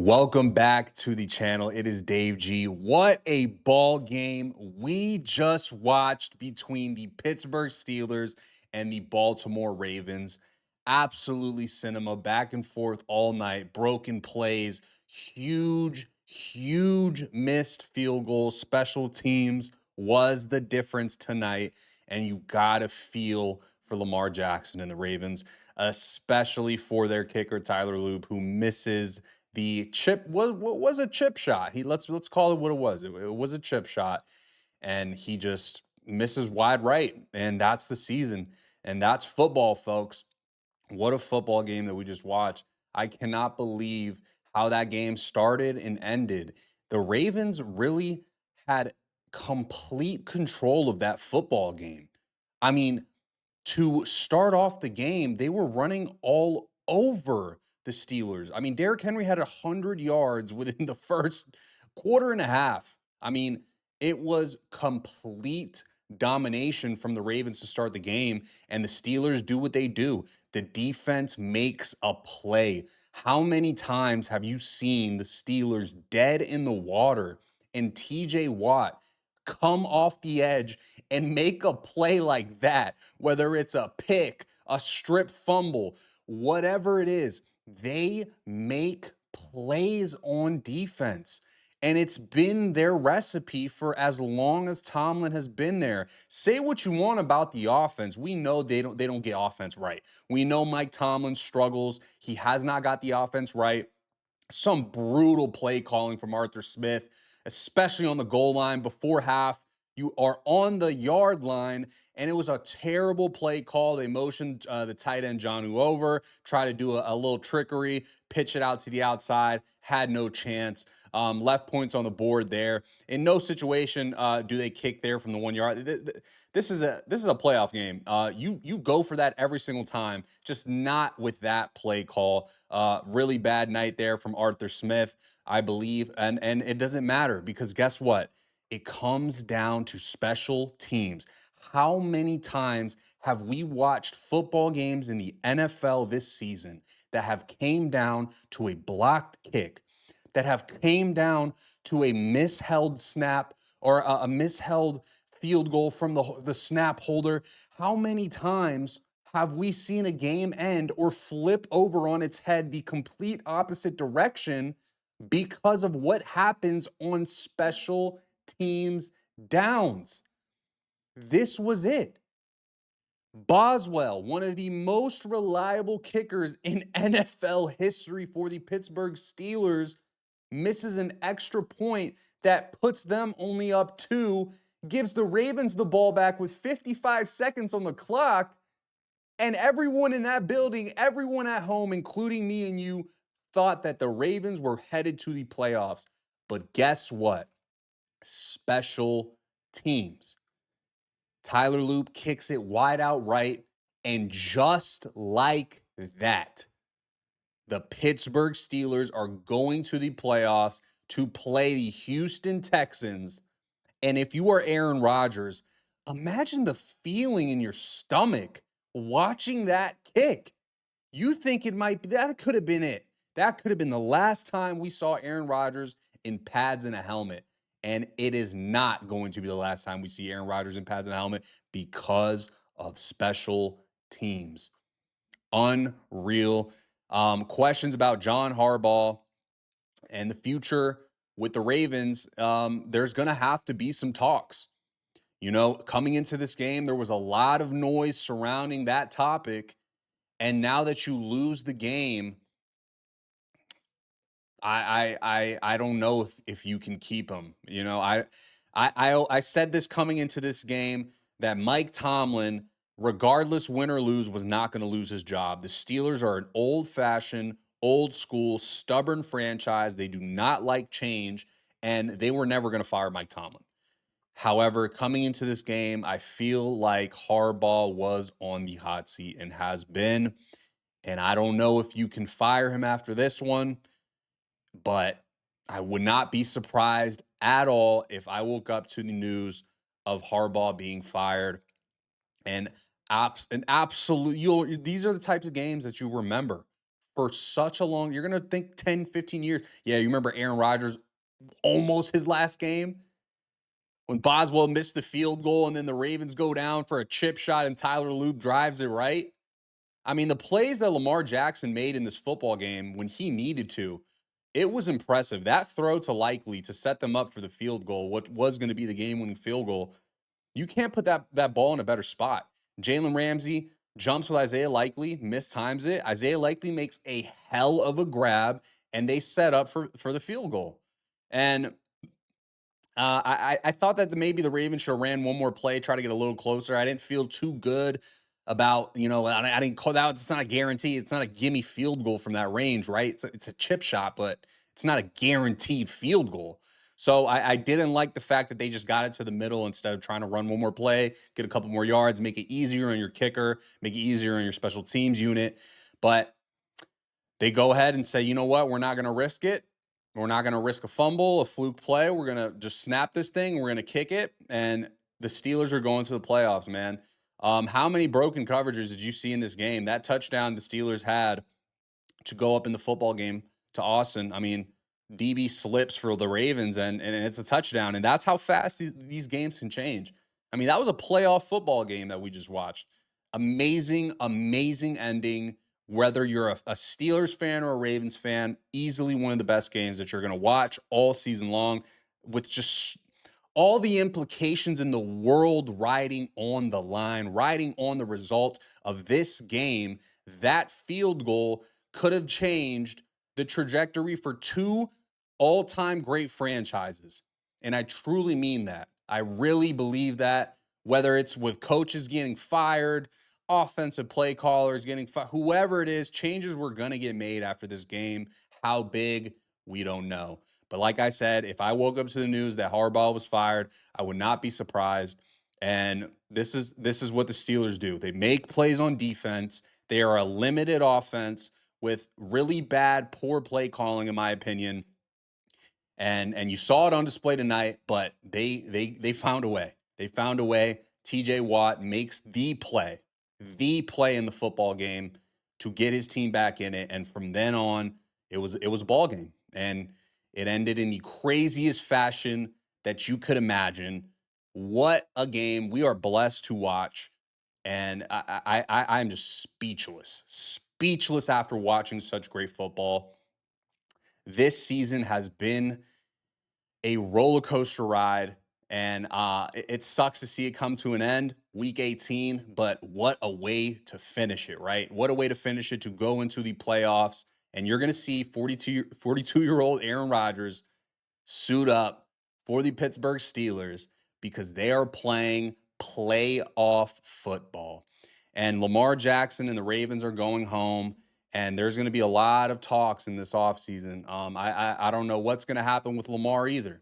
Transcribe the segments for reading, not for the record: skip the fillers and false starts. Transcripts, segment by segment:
Welcome back to the channel. It is Dave G. What a ball game we just watched between the Pittsburgh Steelers and the Baltimore Ravens. Absolutely cinema, back and forth all night, broken plays, huge missed field goals. Special teams was the difference tonight, and you got to feel for Lamar Jackson and the Ravens, especially for their kicker Tyler Loop, who misses the chip. What was a chip shot. Let's call it what it was. It was a chip shot, and he just misses wide right, and that's the season, and that's football, folks. What a football game that we just watched. I cannot believe how that game started and ended. The Ravens really had complete control of that football game. I mean, to start off the game, they were running all over the Steelers. I mean, Derrick Henry had 100 yards within the first quarter and a half. I mean, it was complete domination from the Ravens to start the game, and the Steelers do what they do. The defense makes a play. How many times have you seen the Steelers dead in the water and TJ Watt come off the edge and make a play like that, whether it's a pick, a strip fumble, whatever it is, they make plays on defense. And it's been their recipe for as long as Tomlin has been there. Say what you want about the offense. We know they don't get offense right. We know Mike Tomlin struggles. He has not got the offense right. Some brutal play calling from Arthur Smith, especially on the goal line before half. You are on the yard line, and it was a terrible play call. They motioned the tight end Jonnu over, try to do a little trickery, pitch it out to the outside, had no chance. Left points on the board there. In no situation do they kick there from the 1 yard. This is a playoff game. You go for that every single time, just not with that play call. Really bad night there from Arthur Smith, I believe, and it doesn't matter because guess what? It comes down to special teams. How many times have we watched football games in the NFL this season that have came down to a blocked kick, that have came down to a misheld snap or a misheld field goal from the snap holder? How many times have we seen a game end or flip over on its head the complete opposite direction because of what happens on special teams downs? This was it. Boswell, one of the most reliable kickers in NFL history for the Pittsburgh Steelers, misses an extra point that puts them only up two, gives the Ravens the ball back with 55 seconds on the clock, and everyone in that building, everyone at home, including me and you, thought that the Ravens were headed to the playoffs. But guess what? Special teams. Tyler Loop kicks it wide out right, and just like that, the Pittsburgh Steelers are going to the playoffs to play the Houston Texans. And if you are Aaron Rodgers, imagine the feeling in your stomach watching that kick. You think it might be that could have been it. That could have been the last time we saw Aaron Rodgers in pads and a helmet. And it is not going to be the last time we see Aaron Rodgers in pads and a helmet because of special teams. Unreal. Questions about John Harbaugh and the future with the Ravens. There's going to have to be some talks. You know, coming into this game, there was a lot of noise surrounding that topic. And now that you lose the game, I don't know if you can keep him. You know, I said this coming into this game that Mike Tomlin, regardless win or lose, was not going to lose his job. The Steelers are an old-fashioned, old-school, stubborn franchise. They do not like change, and they were never going to fire Mike Tomlin. However, coming into this game, I feel like Harbaugh was on the hot seat and has been. And I don't know if you can fire him after this one, but I would not be surprised at all if I woke up to the news of Harbaugh being fired. And an absolute, these are the types of games that you remember for such a long, you're going to think 10, 15 years. Yeah, you remember Aaron Rodgers almost his last game when Boswell missed the field goal and then the Ravens go down for a chip shot and Tyler Loop drives it right. I mean, the plays that Lamar Jackson made in this football game when he needed to, it was impressive. That throw to Likely to set them up for the field goal, what was going to be the game-winning field goal, you can't put that ball in a better spot. Jalen Ramsey jumps with Isaiah Likely, mistimes it. Isaiah Likely makes a hell of a grab, and they set up for the field goal. And I thought that maybe the Ravens should have ran one more play, try to get a little closer. I didn't feel too good about, I didn't call that. It's not a guarantee. It's not a gimme field goal from that range, right? It's a chip shot, but it's not a guaranteed field goal. So I didn't like the fact that they just got it to the middle instead of trying to run one more play, get a couple more yards, make it easier on your kicker, make it easier on your special teams unit. But they go ahead and say, you know what, we're not going to risk it. We're not going to risk a fumble, a fluke play. We're going to just snap this thing. We're going to kick it. And the Steelers are going to the playoffs, man. How many broken coverages did you see in this game? That touchdown the Steelers had to go up in the football game to Austin. I mean, DB slips for the Ravens and it's a touchdown. And that's how fast these games can change. I mean, that was a playoff football game that we just watched. Amazing, amazing ending. Whether you're a Steelers fan or a Ravens fan, easily one of the best games that you're going to watch all season long, with just all the implications in the world riding on the line, riding on the result of this game. That field goal could have changed the trajectory for two all-time great franchises. And I truly mean that. I really believe that, whether it's with coaches getting fired, offensive play callers getting fired, whoever it is, changes were going to get made after this game. How big, we don't know. But like I said, if I woke up to the news that Harbaugh was fired, I would not be surprised. And this is what the Steelers do. They make plays on defense. They are a limited offense with really bad, poor play calling, in my opinion. And you saw it on display tonight, but they found a way. They found a way. TJ Watt makes the play in the football game to get his team back in it. And from then on, it was a ball game. And it ended in the craziest fashion that you could imagine. What a game. We are blessed to watch. And I'm just speechless after watching such great football. This season has been a roller coaster ride, and it sucks to see it come to an end, week 18, but what a way to finish it, right? What a way to finish it, to go into the playoffs, and you're going to see 42-year-old Aaron Rodgers suit up for the Pittsburgh Steelers because they are playing playoff football. And Lamar Jackson and the Ravens are going home, and there's going to be a lot of talks in this offseason. I don't know what's going to happen with Lamar either.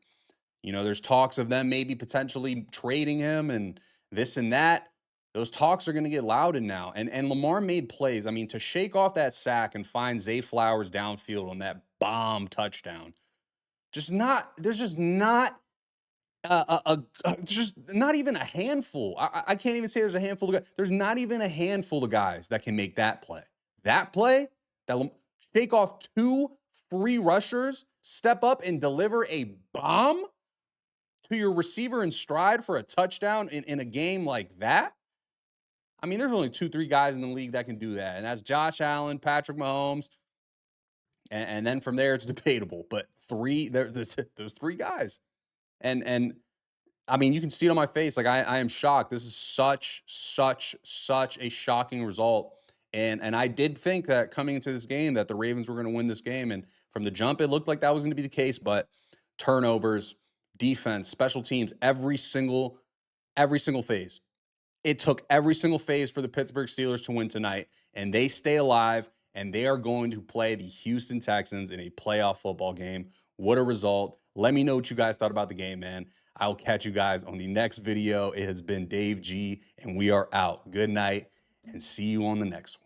There's talks of them maybe potentially trading him and this and that. Those talks are going to get loud now. And Lamar made plays. I mean, to shake off that sack and find Zay Flowers downfield on that bomb touchdown, there's just not just not even a handful. I can't even say there's a handful of guys. There's not even a handful of guys that can make that play. That play, shake off two free rushers, step up and deliver a bomb to your receiver in stride for a touchdown in a game like that. I mean, there's only 2-3 guys in the league that can do that. And that's Josh Allen, Patrick Mahomes. And then from there, it's debatable. But there's three guys. And I mean, you can see it on my face. Like, I am shocked. This is such a shocking result. And I did think that coming into this game that the Ravens were going to win this game. And from the jump, it looked like that was going to be the case. But turnovers, defense, special teams, every single phase. It took every single phase for the Pittsburgh Steelers to win tonight. And they stay alive. And they are going to play the Houston Texans in a playoff football game. What a result. Let me know what you guys thought about the game, man. I will catch you guys on the next video. It has been Dave G, and we are out. Good night, and see you on the next one.